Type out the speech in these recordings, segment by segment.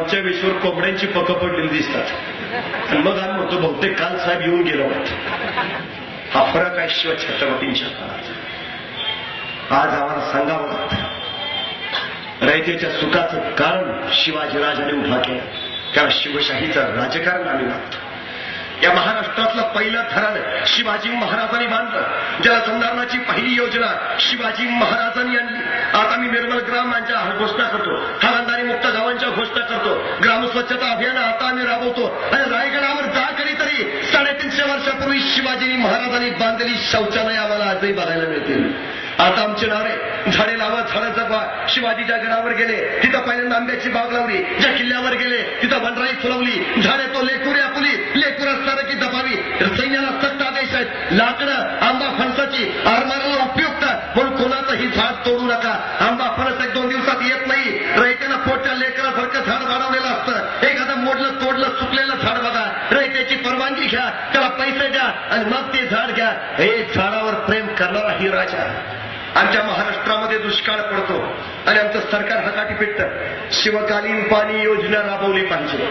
आमच्या वेशीवर कोंबड्यांची पकं पडलेली दिसतात. आणि मग आम्ही म्हणतो बहुतेक काल साहेब येऊन गेलो. हा फरक आहे शिव छत्रपतींच्या काळात. आज आम्हाला सांगावं लागतं रयतेच्या सुखाचं कारण शिवाजीराजाने उभा केलं. कारण शिवशाहीचं राजकारण आम्ही लागतं. या महाराष्ट्रातलं पहिलं धरण शिवाजी महाराजांनी बांधलं. जलसंधारणाची पहिली योजना शिवाजी महाराजांनी आणली. आता मी निर्मल ग्रामांच्या घोषणा करतो, हागणदारी मुक्त गावांच्या घोषणा करतो, ग्राम स्वच्छता अभियान आता आम्ही राबवतो. आणि रायगडावर जा कधीतरी 350 वर्षापूर्वी शिवाजी महाराजांनी बांधलेली शौचालय आम्हाला आजही बघायला मिळतील. आता आमचे नारे झाडे लावा झाडं जगवा. शिवाजीच्या गडावर गेले तिथं पहिल्यांदा आंब्याची बाग लावली. ज्या किल्ल्यावर गेले तिथं वनराई फुलवली. झाडे तो लेकुरे आपुली लेकुर असताना की दबावी. सैन्याला सक्त आदेश आहेत. लाकडं आंबा फणसाची आरमाराला उपयुक्त म्हणून कोणाचंही झाड तोडू नका. आंबा फणस 1-2 दिवसात येत नाही. रयतेनं पोटच्या लेकरासारखं झाड वाढवलेलं असतं. एखादं मोडलं तोडलं सुकलेलं झाड बघा, रयतेची परवानगी घ्या, त्याला पैसे द्या आणि मग ते झाड घ्या. हे झाडावर प्रेम करणारा ही राजा. आमच्या महाराष्ट्रामध्ये दुष्काळ पडतो आणि आमचं सरकार हाताटी पिटतं. शिवकालीन पाणी योजना राबवली पाहिजे.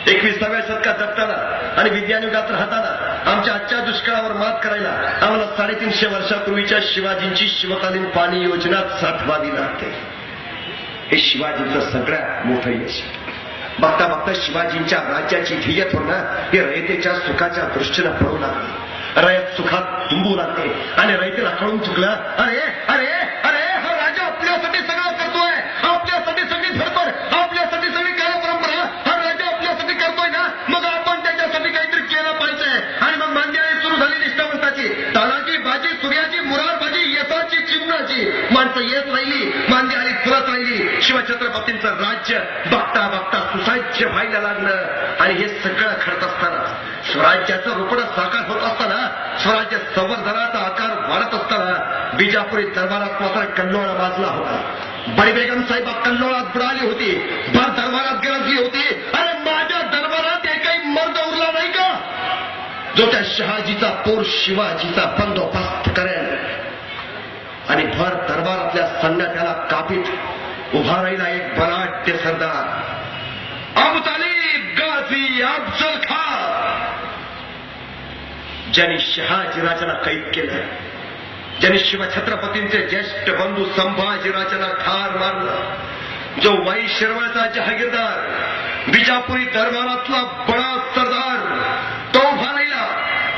21व्या शतकात जगताना आणि विज्ञान युगात राहताना आमच्या आजच्या दुष्काळावर मात करायला आम्हाला 350 वर्षापूर्वीच्या शिवाजींची शिवकालीन पाणी योजना साठवावी लागते. हे शिवाजींचं सगळ्यात मोठं यश. बघता बघता शिवाजींच्या राज्याची ध्येय ना हे रयतेच्या सुखाच्या दृष्टीनं पडू लागली. रयत सुखात तुंबू लागते आणि रयतेला कळून चुकलं, अरे अरे अरे हा राजा आपल्यासाठी सगळं करतोय, आपल्यासाठी सगळी धडपड, आपल्यासाठी सगळी परंपरा हा राजा आपल्यासाठी करतोय ना, मग आपण त्याच्यासाठी काहीतरी केलं पाहिजे. आणि मग मांदियाळी सुरू झाली निष्ठावंताची. तानाची बाजी, सूर्याची, मुरारबाजी, येसाची, चिमणाची माणसं येत राहिली. मांदियाळी फुलत राहिली. शिवछत्रपतींचं राज्य बघता बघता सुसाह्य व्हायला लागलं. आणि हे सगळं घडत असताना स्वराज्याचं रूपण साकार होत असताना, स्वराज्य संवर्धनाचा आकार वाढत असताना बिजापुरी दरबारात मात्र कल्लोळा माजला होता. बडी बेगम साहेब कल्लोळात बुडाली होती, भर दरबारात गरजली होती. अरे माझ्या दरबारात एकही मर्द उरला नाही का जो त्या शहाजीचा पोर शिवाजीचा बंदोबस्त करेल. आणि भर दरबारातल्या सन्नाट्याला कापीत उभा राहिला एक बलाढ्य सरदार, अबू तालिब गाझी अफजल खान, ज्यांनी शहाजीराजाला कैद केलं, ज्यांनी शिवछत्रपतींचे ज्येष्ठ बंधू संभाजीराजाला ठार मारलं, जो वाई शिरवळचा जहागीरदार, बिजापुरी दरबारातला बडा सरदार तो उभा राहिला.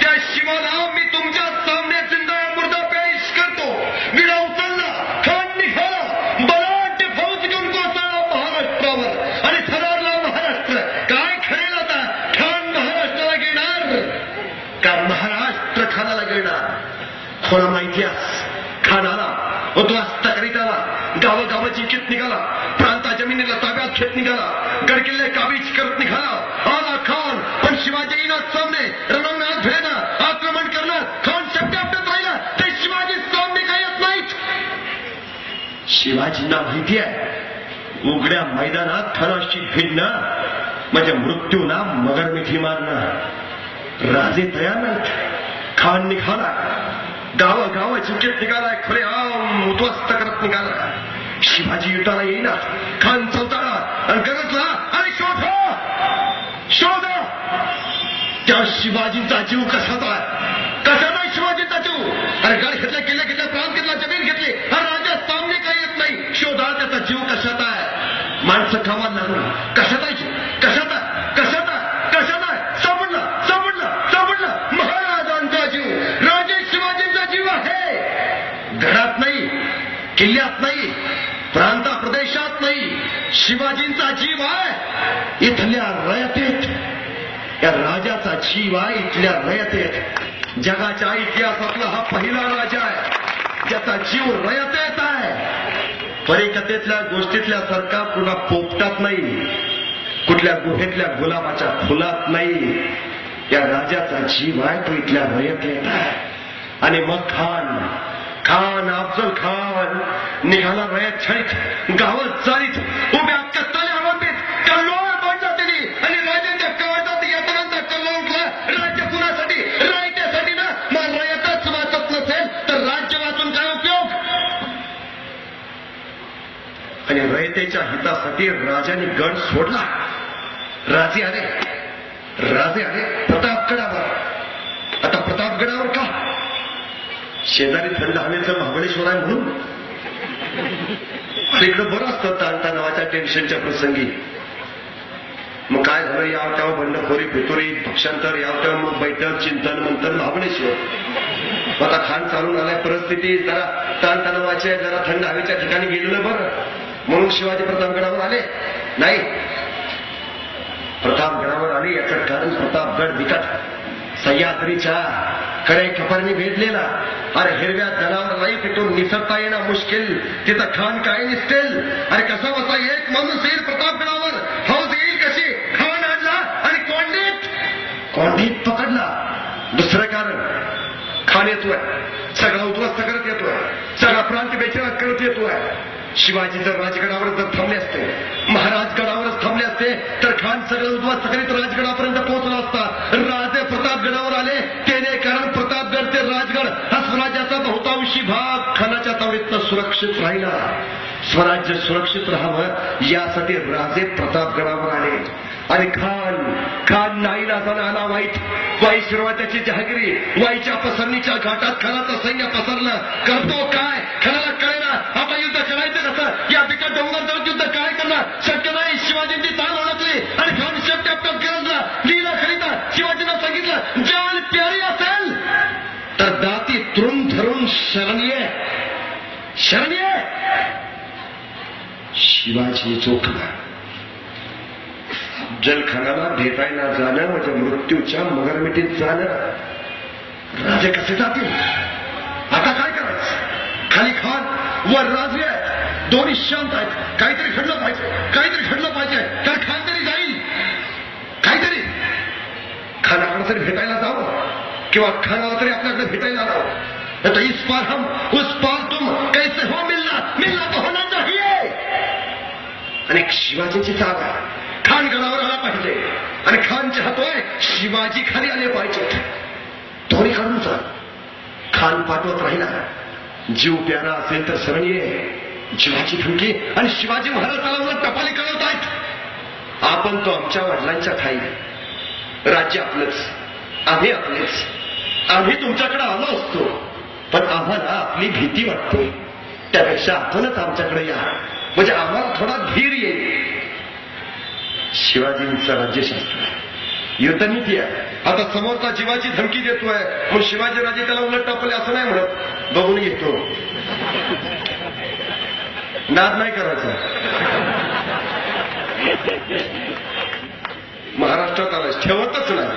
त्या शिवाला मी तुमच्या सामने जिंदा मुर्दा पेश करतो. विडा उचलला, खान निघाला, बलाढ्य फौज घेऊन कोसळला महाराष्ट्रावर आणि थरारला महाराष्ट्र. काय खरेल आता, खान महाराष्ट्राला घेणार का महाराष्ट्र खानाला घेणार? थोडा माहिती खानाला उद्ध्वस्त करीत आला, गावोगावाची चित निघाला, प्रांता जमिनीला ताब्यात घेत निघाला, गडकिल्ले काबीज करत निघाला. आला खान, पण शिवाजींना सामने रणंगणात भिडणं, आक्रमण करणं खान शक्य आपल्यात राहिला. ते शिवाजी सामने काय येत नाहीत. शिवाजींना माहिती आहे उघड्या मैदानात खानाशी भिडणं म्हणजे मृत्यूला मगरमिठी मारणं. राजे तयार नाहीत. खान निघाला, गावोगाव चिंतेत निघालाय, खुले आम उद्ध्वस्त करत निघाला. शिवाजी युटाला येईना. खान चौताळा आणि गरजला, अरे शोधा शोधा त्या शिवाजींचा जीव कशाचा आहे, कशाचा आहे शिवाजींचा जीव. अरे गड घेतला, किल्ले घेतले, प्रांत घेतला, जमीन घेतली, हा राजा सामने काही येत नाही. शोधा त्याचा जीव कशाचा आहे. माणसं कामाला लागून कशाचा जीव, कशाचा कशाचा कशाचा सापडला सापडला सापडला. महाराजांचा जीव, राजे शिवाजींचा जीव आहे. गडात नाही, किल्ल्यात नाही, प्रांता प्रदेशात नाही, शिवाजींचा जीव आहे इथल्या रयतेत. या राजाचा जीव आहे इथल्या रयतेत. जगाच्या इतिहासातला हा पहिला राजा आहे ज्याचा जीव रयतेत आहे. परिकथेतल्या गोष्टीतल्या सारखा कुणा पोपटात नाही, कुठल्या गुहेतल्या गुलाबाच्या फुलात नाही. या राजाचा जीव आहे तो इथल्या रयतेत आहे. आणि मग खान अफजल खान निघाला रयत छळीत, गावात चालीत, उभ्या कत्ताल्या अवंतीत कल्लोळ बांधला त्यांनी. आणि राजांच्या कवाटात येताना कल्लोळ उठला. राज्य कुणासाठी, रयतेसाठी ना. मग रयतच वाचत नसेल तर राज्य वाचून काय उपयोग. आणि रयतेच्या हितासाठी राजाने गड सोडला. राजे आले, राजे आले प्रतापगडावर. आता प्रतापगडावर का? शेजारी थंड हवेचं महाबळेश्वर आहे म्हणून. इकडं बरं असतं ताणतणावाच्या टेन्शनच्या प्रसंगी. मग काय झालं, याव त्याव बंडखोरी पितोरी पक्षांतर, याव त्याव मग बैठक चिंतन मंथन महाबळेश्वर. आता खान चालून आलाय, परिस्थिती जरा ताणतणावाच्या, जरा थंड हवेच्या ठिकाणी गेलेलं बरं म्हणून शिवाजी प्रतापगडावर आले नाही. प्रतापगडावर आले याचं कारण प्रतापगड बिकट सह्याद्रीच्या कडे खपरनी भेदलेला. अरे हिरव्या जनावरालाही तिथून निसरता येणं मुश्किल, तिथं खान काय निसटेल. अरे कसा बसा एक माणूस येईल प्रतापगडावर, हौस येईल कशी. खान आणला आणि कोंडीत पकडला. दुसरं कारण खान येतोय, सगळा उद्ध्वस्त करत येतोय, सगळा प्रांत बेचिरात करत येतोय. शिवाजी जर राजगडावर जर थांबले असते, महाराज गडावरच थांबले असते तर खान सगळं उद्ध्वस्त करीत राजगडापर्यंत पोहोचला असता. राजे प्रतापगडावर आले त्याने कारण प्रतापगड ते राजगड हा स्वराज्याचा बहुतांशी भाग खानाच्या तावडीतनं सुरक्षित राहिला. स्वराज्य सुरक्षित राहावं यासाठी राजे प्रतापगडावर आले. आणि खान नाईलाजाने आला वाई शिरवात्याची जहागिरी. वाईच्या पसरणीच्या घाटात खानाचं सैन्य पसरलं. करतो काय खानाला कळेना. आता युद्ध करायचं कसं, या बिकट डोंगर युद्ध काय करणार, शक्य नाही. शिवाजींची चाल ओळखली आणि खान शेपट्यापटप गरजला. लीला खरीदा शिवाजींना सांगितलं, जान प्यारी असेल तर दाती तृण धरून शरणीये. शिवाजी चोखला. जलखानाला भेटायला जाणं म्हणजे मृत्यूच्या मगरमिटीत जाणं. राजे कसे जातील? आता काय करायचं? खाली खान वर राजे आहेत, दोन्ही शांत आहेत. काहीतरी घडलं पाहिजे. तर खान तरी जाईल, काहीतरी खानाकडे तरी भेटायला जावं किंवा खानाला तरी आपल्याकडे भेटायला जावं. तर इस पार हम उस पार तुम कैसे हो, मिलना तो होना चाहिए. आणि शिवाजीची चाल आहे, खान गडावर आला पाहिजे आणि खानचे हातोय शिवाजी खाली आले पाहिजे. दोन्ही काढून चाल. खान पाठवत राहिला, जीव प्यारा असेल तर शरण ये. जीवाची धमकी आणि शिवाजी महाराजाला उलट टपाली कळवत आहेत. आपण तो आमच्या वडिलांच्या ठाई, राज्य आपलंच, आम्ही आपलेच. आम्ही तुमच्याकडे आलो असतो पण आम्हाला आपली भीती वाटते. त्यापेक्षा आपणच आमच्याकडे या म्हणजे आम्हाला थोडा धीर येईल. शिवाजींचं राज्यशास्त्र युद्धनीती आहे. आता समोरचा शिवाजी धमकी देतोय मग शिवाजी राजे त्याला उलट टाकले असं नाही म्हणत, बघून घेतो. नाद नाही करायचा. महाराष्ट्रात आला ठेवतच नाही.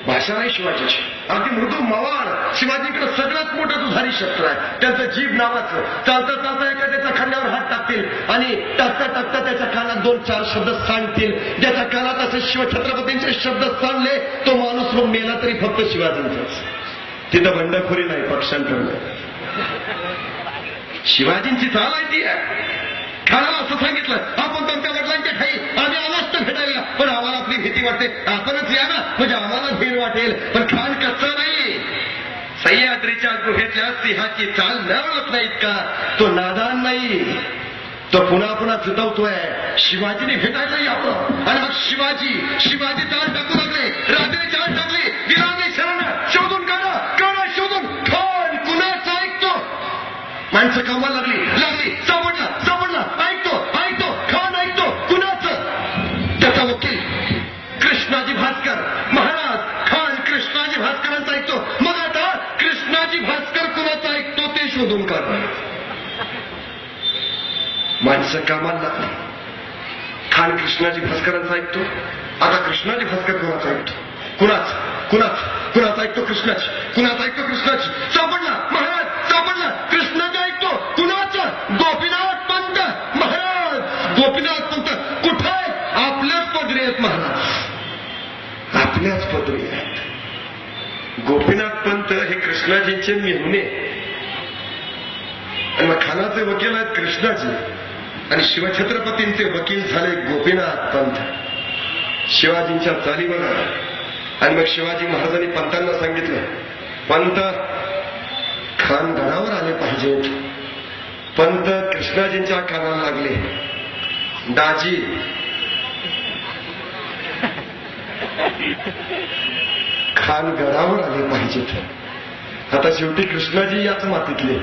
भाषा नाही शिवाजीची, अगदी मृदू मवाळ. शिवाजीकडे सगळ्यात मोठं दुधारी शस्त्र आहे, त्यांचं जीभ नावाचं. चालता एखाद्याच्या खांद्यावर हात टाकतील आणि टाकता त्याच्या कानात 2-4 शब्द सांगतील. ज्याच्या कानात असे शिवछत्रपतींचे शब्द सांगले तो माणूस मग मेला तरी फक्त शिवाजींचाच. तिथं बंडखोरी नाही, पक्षांतर नाही. शिवाजींची चाल आहे ती आहे. खानाला असं सांगितलं, आपण तुमच्या वडिलांच्या ठाई आम्ही आलोच तर भेटायला, पण आम्हाला आपली भीती वाटते. आपणच या ना म्हणजे आम्हाला भीड वाटेल. पण खान कसं नाही, सह्याद्रीच्या गुहेतल्या सिंहाची चाल न ओळख नाहीत का? तो नादान नाही, तो पुन्हा चितवतोय. शिवाजीने भेटायला यावं आणि मग शिवाजी चाल टाकू लागले. राजाने चाल टाकली, दिलाने शरण शोधून काढा शोधून. खान कुणाचं ऐकतो? माणसं कामाला लागली. सापडला. ऐकतो. खान ऐकतो. कुणाचं? त्याचा वकील कृष्णाजी भास्कर. महाराज खान कृष्णाजी भास्करांचा ऐकतो. मग आता कृष्णाजी भास्कर कुणाचं ऐकतो ते शोधून काढ. माणसं कामाला लागली. खान कृष्णाजी भास्करांचा ऐकतो. आता कृष्णाजी भास्कर कुणाचा ऐकतो? कुणाचा ऐकतो? कृष्णाची. सापडला महाराज, सापडला. कृष्णाचा ऐकतो. कुणाचं? गोपीनाथ पंत. महाराज गोपीनाथ पंत कुठं आहे? आपल्याच पदरी आहेत महाराज, आपल्याच पदरी आहेत. गोपीनाथ पंत हे कृष्णाजींचे मेहुणे आणि मग खानाचे वकील आहेत कृष्णाजी आणि शिवछत्रपतींचे वकील झाले गोपीनाथ पंत. शिवाजींच्या चाली बघा. आणि मग शिवाजी महाराजांनी पंतांना सांगितलं, पंत खान गडावर आले पाहिजेत. पंत कृष्णाजींच्या कानाला लागले, दाजी खान गडावर आले पाहिजेत. आता शेवटी कृष्णाजी याच मातीतले,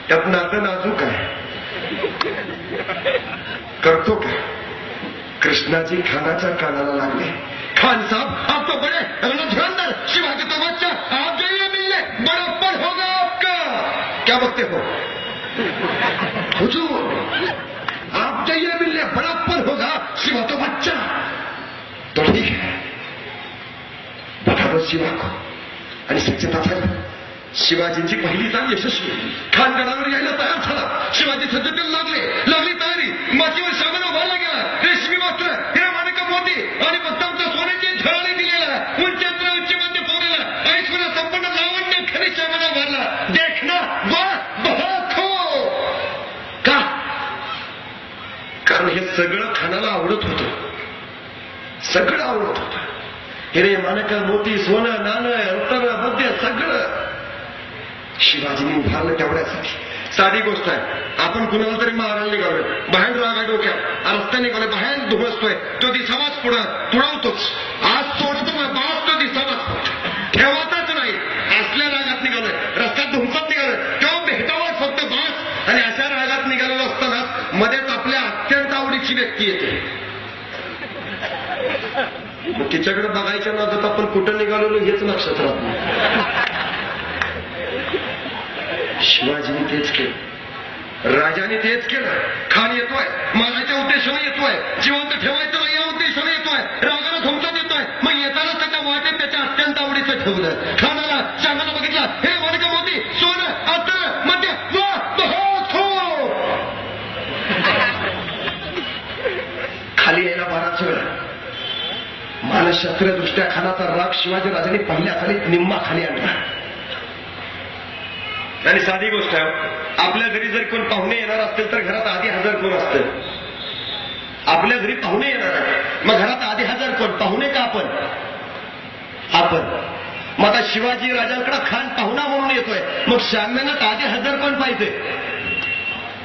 त्यात नातं नाजूक आहे. करतो का? कृष्णाजी खानाच्या कानाला लागले. खान साहब आप तो बड़े धुरंधर शिवाजी का बच्चा, आप जो ये मिलने बड़प्पन होगा आपका. क्या बकते हो हुजूर, आप जो ये मिलने बड़प्पन होगा शिवा तो बच्चा. तो ठीक है, बघा बस शिवा को. आणि सच्चता झाली. शिवाजींची पहिली चाल यशस्वी. खान गडावर यायला तयार झाला. शिवाजी सज्जतेला लागली तयारी. मातीवर सामान उभारला गेला. रेशमी वस्त्र, हिरा माणिक मोती आणि बत्तांच्या सोन्याची झळाळी दिलेला, उंचीमध्ये पोरेला, ऐश्वर्य संपन्न लावण्य खरी सामाना भरला. देखना बहुत हो. का? कारण हे सगळं खानाला आवडत होतं. सगळं आवडत होतं. हिरे माणक मोती सोनं नाणं रत्न मध्य सगळं शिवाजीने उभारलं तेवढ्यासाठी. साधी गोष्ट आहे. आपण कुणाला तरी मारायला निघालोय, बाहेर रागा डोक्यात, रस्ता निघालोय, बाहेर धुमसतोय, तो दिसावाच पुढवतोच. आज सोडतो बास, तो दिसावाच ठेवाचाच नाही. असल्या रागात निघालोय, रस्त्यात धुमसत निघालोय, तेव्हा भेटावाच फक्त बास. आणि अशा रागात निघालेलो असताना मध्येच आपल्या अत्यंत आवडीची व्यक्ती येते. मग तिच्याकडे बघायच्या नादात आपण कुठं निघालेलो हेच लक्षात राहत नाही. शिवाजीने तेच केलं, राजाने तेच केलं. खान येतोय, मारायच्या उद्देशाने येतोय, जिवंत ठेवायचं या उद्देशाने येतोय, रागाला धमकात येतोय. मग येताना त्याच्या वाटेत त्याच्या अत्यंत आवडीचं ठेवलं. खानाला श्यामाला बघितला, हे माणिक मोती सोनं अत्तर मध्य बहुत हो. खाली यायला बराच वेळ. मानसशास्त्रीय दृष्ट्या खानाचा राग शिवाजी राजाने पहिल्या खाली निम्मा खाली आणला. आणि साधी गोष्ट आहे, आपल्या घरी जर कोण पाहुणे येणार असतील तर घरात आधी हजर कोण असतं? आपल्या घरी पाहुणे येणार आहे, मग घरात आधी हजर कोण? पाहुणे का आपण? मग आता शिवाजी राजांकडे खान पाहुणा म्हणून येतोय, मग शाम्यानात आधी हजर कोण पाहिजे?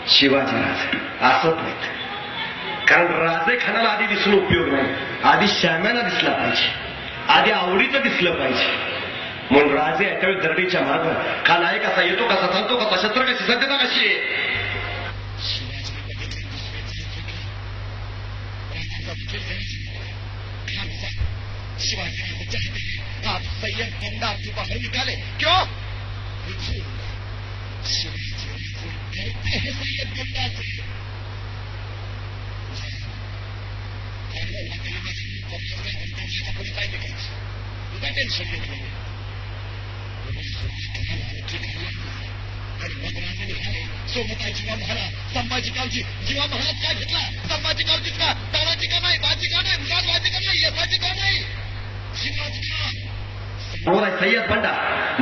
शिवाजी राजे. असत नाही, कारण राजे खानाला आधी दिसून उपयोग नाही. आधी शाम्याना दिसला पाहिजे, आधी आवडीचं दिसलं पाहिजे. म्हणून राजे त्यावेळी दरडीच्या माग खान आहे कसा, येतो कसा, चालतो कसा, शस्त्र कशी, सज्जता कशी आहे. शिवाजी चाहते हैं आप सैयद बंदा से बाहर निकाले. क्यों? शिवाजी डरते हैं सैयद बंदा से. टेन्शन घेतलं आणि मग राजे निघाले. सोबत जीवा महाराज, संभाजी गावची. जीवा महाराज काय घेतला? संभाजी गावची का? तानाची का नाही? बाजी का नाही? मुरादबाजी का नाही? यसाची का नाही? शिवाजी का समोर आहे सय्यद बंडा,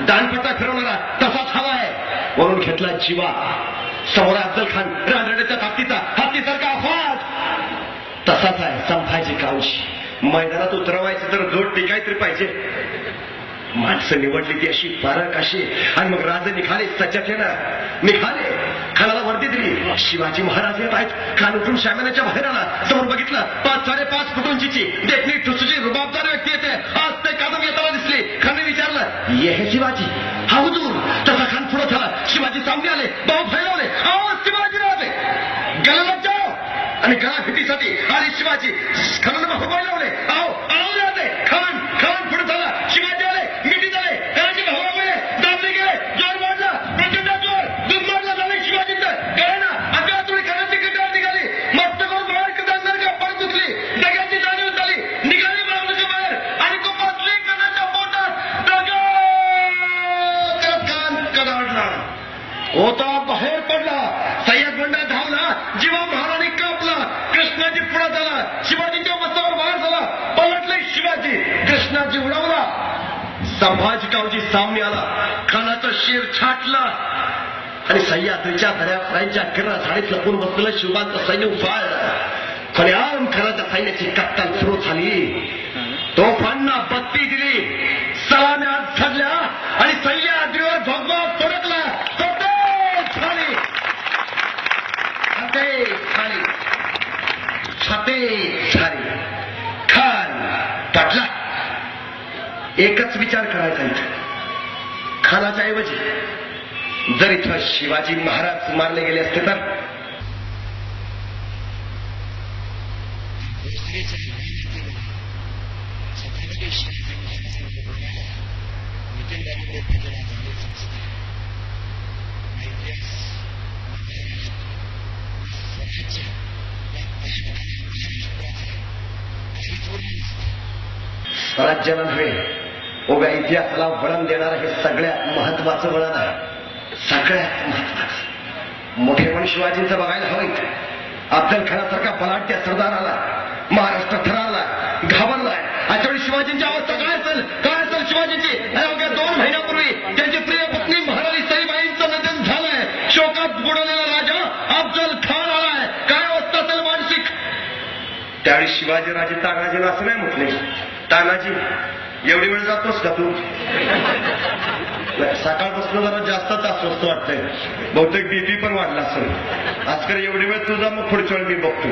दानपट्टा फिरवणारा, तसाच हवा आहे. वरून घेतला जीवा. समोर अफजल खान, रानड्याच्या ताकदीचा हत्तीसारखा आवाज. तसाच आहे संभाजी गावची. मैदानात उतरवायचं तर जोड टिकाय तरी पाहिजे. माणसं निवडली ती अशी पारक अशी. आणि मग राजे निघाले सज्जतेनं. निघाले, खानाला वर्दी दिली. शिवाजी महाराज येत आहेत. खान उठून शाम्यानाच्या बाहेर आला. समोर बघितलं, 5-5.5 फूट उंचीची देखणी ठुसूची रुबाबदार व्यक्ती येते. आज ते कादम येताना दिसली. खानने विचारलं, ये है शिवाजी? हा हुजूर. तसा खान पुढे झाला. शिवाजी सामने आले, भाऊ फैलावले. आवाज शिवाजी राजे गळाला जाओ. आणि गळा भेटीसाठी आले शिवाजी. खानाला भाऊ फैलावले. आओ आळवले राजे. खान पुढे झाला. शिवाजी आले, मिठी झाले. खानाचे भाऊ आले, दाबले गेले. जोर मारला, प्रचंड जोर. दूध मारला झाले शिवाजींचं. गळ्याना अंगाला थोडी खानाची कटार निघाली. मस्त करून बाहेर कदांदर का परत उचली. दग्याची जाणीव झाली. निघाली बाळाच्या बाहेर आणि तो बसली खानाच्या पोटात. दगा करत खान कडाडला. होता बाहेर पडला. सय्यद बंडा धावला. जीवा महाराणी कापला. कृष्णाजी पुढे झाला. शिवाजींच्या मस्तावर बाहेर झाला. पलटले शिवाजी. कृष्णाजी उडवला. संभाजी गावजी सामने आला. खानाचा शिर छाटला आणि सह्याद्रीच्या दऱ्याच्या किरण झाडीत लपून बसलेलं शिवांचं सैन्य उभारलं. खऱ्याम खानाच्या सैन्याची कत्तल सुरू झाली. तोफांना बत्ती दिली. सलाम्या झडल्या आणि सह्याद्रीवर भगवा फडकला. छाते झाली. खान एकच विचार करायचा इथं, खानाच्या ऐवजी जर इथं शिवाजी महाराज मारले गेले असते तर स्वराज्याला नव्हे, उभ्या इतिहासाला वळण देणारं हे सगळ्यात महत्वाचं वळण आहे. सगळ्यात महत्वाचं मोठेपण शिवाजींचं बघायला हवं. अफजल खानासारखा बलाढ्य सरदार आला, महाराष्ट्र थरारला, घाबरलाय. अशा वेळी शिवाजींची अवस्था काय असेल, काय असेल शिवाजींची? अवघ्या 2 महिन्यापूर्वी त्यांची प्रिय पत्नी महाराणी सईबाईंचं निधन झालंय. शोकात बुडवलेला राजा अफजल खान आलाय. काय अवस्था असेल मानसिक? त्यावेळी शिवाजी राजे तानाजीला असं नाही म्हटले, तानाजी एवढी वेळ जातोस का तू? सकाळपासून जरा जास्तच अस्वस्थ वाटतंय, बहुतेक बीपी पण वाढला असेल. आजकाल एवढी वेळ तुझा, मग पुढच्या वेळ मी बघतो.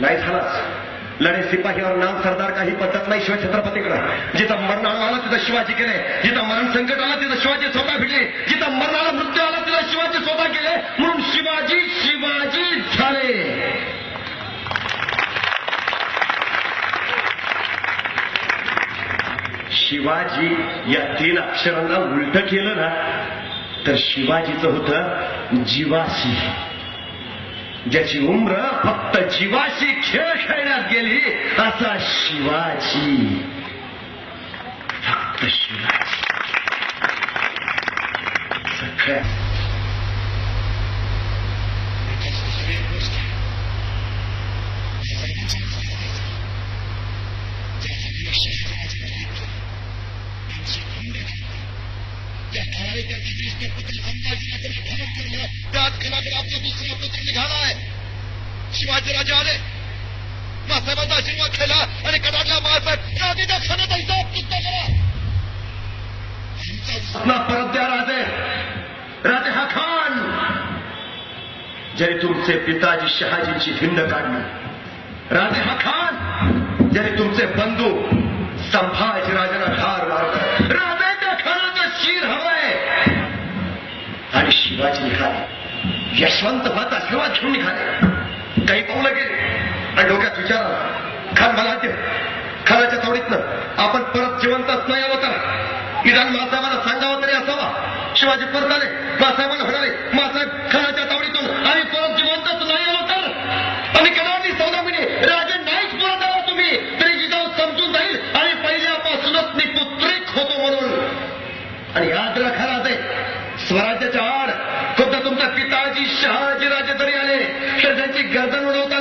नाही झालाच लढे सिपाहीवर नाम सरदार काही पद्धत नाही शिवछत्रपतीकडं. जिथं मरण आला तिथं शिवाजी केले, जिथं मरण संकट आला तिथं शिवाजी स्वतः भिडले, जिथं मरणाला मृत्यू आला तिथं शिवाजी स्वतः केले. म्हणून शिवाजी शिवाजी झाले. शिवाजी या 3 अक्षरांना उलट केलं ना तर शिवाजीचं होतं जीवाशी. ज्याची उम्र फक्त जीवाशी खेळ खेळण्यात गेली असा शिवाजी. फक्त शिवाजी. सगळ्या निघालाय. शिवाजी राजा आले, मासाहेबांचा आशीर्वाद केला आणि कडाडला मासाहेब राजेच्या खानाचा हिसाब सुद्धा केला. परत द्या राजे. राजे हा खान ज्याने तुमचे पिताजी शहाजींची हिंड काढली. राजे हा खान ज्याने तुमचे बंधू संभाजी राजांना ठार मारला. राजे त्या खानाचं शिर हवंय. आणि शिवाजी निघाले, यशवंत भात आशीर्वाद घेऊन निघाले. काही पावलं गेले आणि डोक्यात विचार आला, खान मला खानाच्या तावडीतनं आपण परत जिवंतच नाही आलो तर निदान मासाहेबांना सांगावं तरी असावा. शिवाजी परत आले, मासाहेबांना म्हणाले, मासाहेब खानाच्या तावडीतून आम्ही परत जिवंतच नाही आलो तर. आणि कडाडली सौदामिनी, राजे नाहीच परत आला तुम्ही तरी जिजाऊ समजून जाईल आणि पहिल्यापासूनच मी पुत्रिक होतो म्हणून. आणि याद राखा राजे, स्वराज्याच्या आड खुद्द तुमचा पिताजी शहाजी राजे जरी आले तर त्यांची गर्दन उडवता